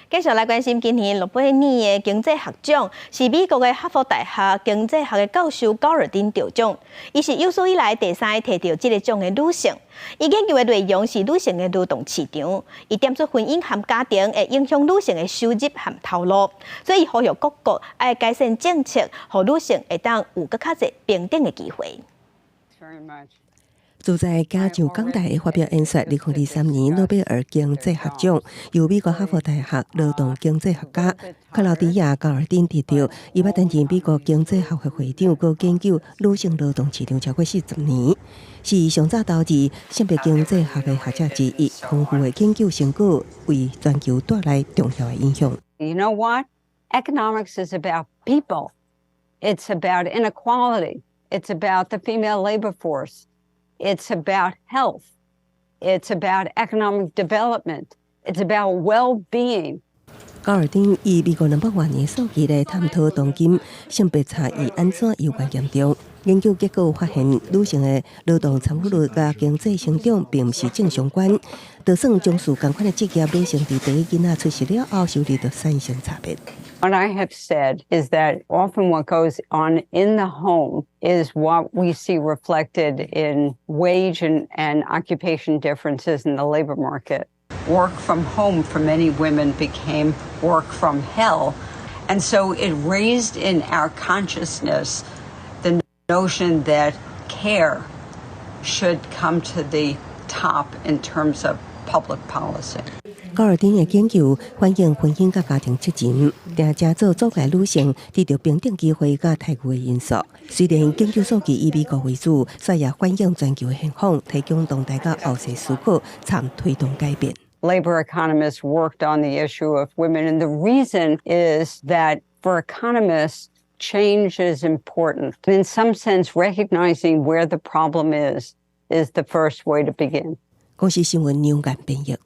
继续来关心今年诺贝尔的经济学奖，是美国的哈佛大学经济学的教授高尔丁得奖。伊是有史以来第3个摕到这个奖的女性。伊研究的内容是女性的劳动市场，伊点出婚姻和家庭会影响女性的收入和头路，所以呼吁各国爱改善政策，让女性会当有更较侪平等的机会。住在加州港大发表演说，2023年诺贝尔经济学奖由美国哈佛大学劳动经济学家克劳迪亚·高尔丁得到。伊捌担任美国经济学会会长，佮研究女性劳动市场超过40年，是上早导致性别经济学的学者之一。丰富的研究成果为全球带来重要的影响。You know what? Economics is about people. It's about inequality. It's about the female labor force. It's about health. It's about economic development. It's about well-being. 高尔丁以美国No.1的数据来探讨当今性别差异安怎有关严重。研究结果发现，女性的劳动参与率甲经济成长并不是正相关。就算从事同款的职业，女性伫第一囡仔出世了后，收入就产生差别。What I have said is that often what goes on in the home is what we see reflected in wage and occupation differences in the labor market. Work from home for many women became work from hell. And so it raised in our consciousness the notion that care should come to the top in terms of public policy. 高尔丁的研究反映婚姻甲家庭责任，定正做阻碍女性得到平等机会甲待遇的因素。虽然研究数据以美国为主，却也反映全球的现况，提供当代甲后世思考，参推动改变。Labor economists worked on the issue of women, and the reason is that for economists, change is important. In some sense, recognizing where the problem is the first way to begin. 公司新闻牛眼编译。